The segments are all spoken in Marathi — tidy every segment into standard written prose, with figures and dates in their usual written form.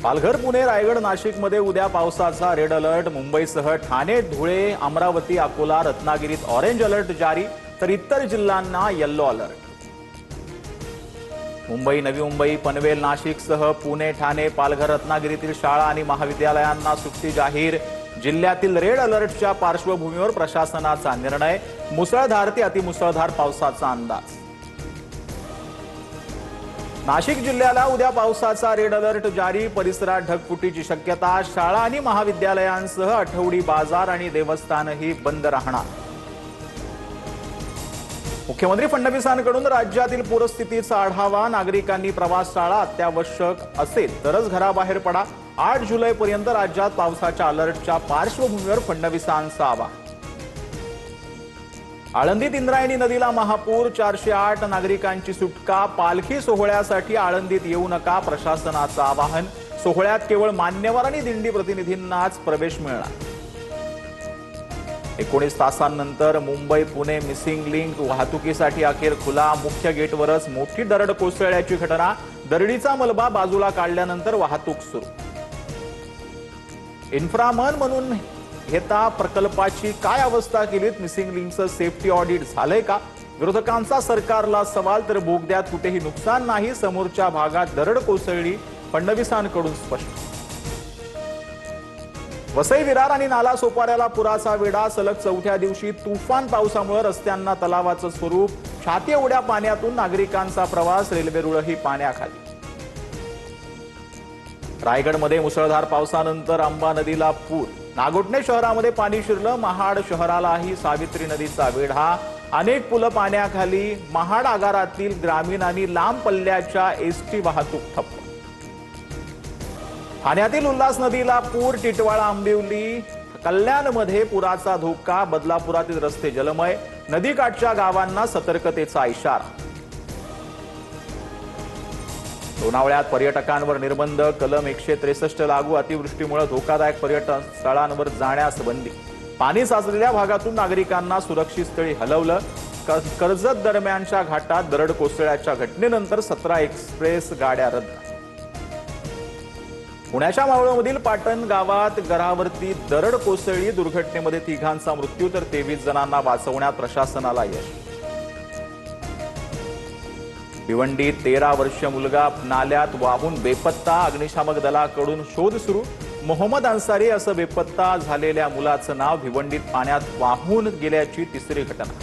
पालघर, पुणे, रायगड, नाशिकमध्ये उद्या पावसाचा रेड अलर्ट. मुंबईसह ठाणे, धुळे, अमरावती, अकोला, रत्नागिरीत ऑरेंज अलर्ट जारी, तर इतर जिल्ह्यांना येलो अलर्ट. मुंबई, नवी मुंबई, पनवेल, नाशिकसह पुणे, ठाणे, पालघर, रत्नागिरीतील शाळा आणि महाविद्यालयांना सुट्टी जाहीर. जिल्ह्यातील रेड अलर्टच्या पार्श्वभूमीवर प्रशासनाचा निर्णय. मुसळधार ते अतिमुसळधार पावसाचा अंदाज. नाशिक जिल्ह्याला उद्या पावसाचा रेड अलर्ट जारी. परिसरात ढगफुटीची शक्यता. शाळा आणि महाविद्यालयांसह आठवडी बाजार आणि देवस्थानही बंद राहणार. मुख्यमंत्री फडणवीसांकडून राज्यातील पूरस्थितीचा आढावा. नागरिकांनी प्रवास टाळा. अत्यावश्यक असेल तरच घराबाहेर पडा. 8 जुलैपर्यंत राज्यात पावसाच्या अलर्टच्या पार्श्वभूमीवर फडणवीसांचा आवाहन. आळंदीत इंद्रायणी नदीला महापूर. 408 नागरिकांची सुटका. पालखी सोहळ्यासाठी आळंदीत येऊ नका, प्रशासनाचं आवाहन. सोहळ्यात केवळ मान्यवर आणि दिंडी प्रतिनिधींनाच प्रवेश मिळणार. 19 तासांनंतर मुंबई पुणे मिसिंग लिंक वाहतुकीसाठी अखेर खुला. मुख्य गेटवरच मोठी दरड कोसळल्याची घटना. दरडीचा मलबा बाजूला काढल्यानंतर वाहतूक सुरू. इन्फ्रामन म्हणून घेता प्रकल्पाची काय अवस्था केलीत? मिसिंग लिंकचं सेफ्टी ऑडिट झालंय का? विरोधकांचा सरकारला सवाल. तर बोगद्यात कुठेही नुकसान नाही, समोरच्या भागात दरड कोसळली, फडणवीसांकडून स्पष्ट. वसई, विरार आणि नाला सोपाऱ्याला पुराचा वेढा. सलग 4थ्या दिवशी तुफान पावसामुळे रस्त्यांना तलावाचं स्वरूप. छाती एवढ्या पाण्यातून नागरिकांचा प्रवास. रेल्वे रुळही पाण्याखाली. रायगडमध्ये मुसळधार पावसानंतर अंबा नदीला पूर. नागोठणे शहरामध्ये पाणी शिरलं. महाड शहरालाही सावित्री नदीचा वेढा. अनेक पुलं पाण्याखाली. महाड आगारातील ग्रामीण आणि लांब पल्ल्याच्या एसटी वाहतूक ठप्प. ठाण्यातील उल्हास नदीला पूर. टिटवाळा, आंबिवली, कल्याणमध्ये पुराचा धोका. बदलापुरातील रस्ते जलमय. नदीकाठच्या गावांना सतर्कतेचा इशारा. लोणावळ्यात पर्यटकांवर निर्बंध. कलम 163 लागू. अतिवृष्टीमुळे धोकादायक पर्यटन स्थळांवर जाण्यास बंदी. पाणी साचलेल्या भागातून नागरिकांना सुरक्षित स्थळी हलवलं. कर्जत दरम्यानच्या घाटात दरड कोसळल्याच्या घटनेनंतर 17 एक्सप्रेस गाड्या रद्द. पुण्याच्या मावळमधील पाटण गावात घरावरती दरड कोसळली. दुर्घटनेमध्ये 3घांचा मृत्यू तर 23 जणांना वाचवण्यात प्रशासनाला यश. भिवंडीत 13 वर्षीय मुलगा नाल्यात वाहून बेपत्ता. अग्निशामक दलाकडून शोध सुरू. मोहम्मद अन्सारी असं बेपत्ता झालेल्या मुलाचं नाव. भिवंडीत पाण्यात वाहून गेल्याची 3री घटना.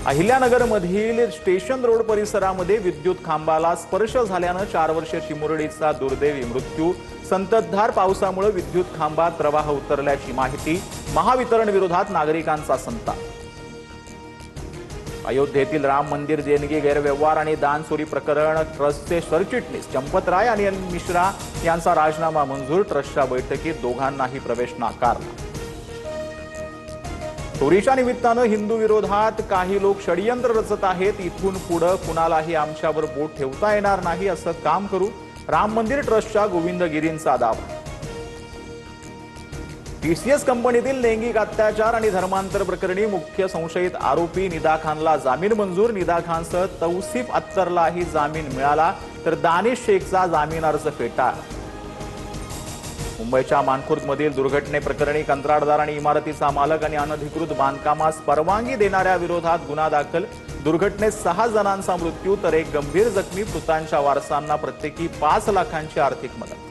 अहिल्यानगरमधील स्टेशन रोड परिसरामध्ये विद्युत खांबाला स्पर्श झाल्यानं 4 वर्षीय चिमुरडीचा दुर्दैवी मृत्यू. संततधार पावसामुळे विद्युत खांबात प्रवाह उतरल्याची माहिती. महावितरण विरोधात नागरिकांचा संताप. अयोध्येतील राम मंदिर देणगी गैरव्यवहार आणि दान चोरी प्रकरण. ट्रस्टचे सरचिटणीस चंपतराय आणि अनिल मिश्रा यांचा राजीनामा मंजूर. ट्रस्टच्या बैठकीत दोघांनाही प्रवेश नाकारला. चोरीच्या निमित्तानं हिंदू विरोधात काही लोक षडयंत्र रचत आहेत. इथून पुढे कुणालाही आमच्यावर बोट ठेवता येणार नाही, असं काम करू. राम मंदिर ट्रस्टच्या गोविंद गिरींचा दावा. टीसीएस कंपनीतील लैंगिक अत्याचार आणि धर्मांतर प्रकरणी मुख्य संशयित आरोपी निदा खानला जामीन मंजूर. निदा खानसह तौसिफ अत्तरलाही जामीन मिळाला, तर दानिश शेखचा जामीन अर्ज फेटाळला. मुंबईच्या मानखुर्दमधील दुर्घटनेप्रकरणी कंत्राटदार आणि इमारतीचा मालक आणि अनधिकृत बांधकामास परवानगी देणाऱ्या विरोधात गुन्हा दाखल. दुर्घटनेत 6 जणांचा मृत्यू तर 1 गंभीर जखमी. मृतांच्या वारसांना प्रत्येकी 5 लाखांची आर्थिक मदत.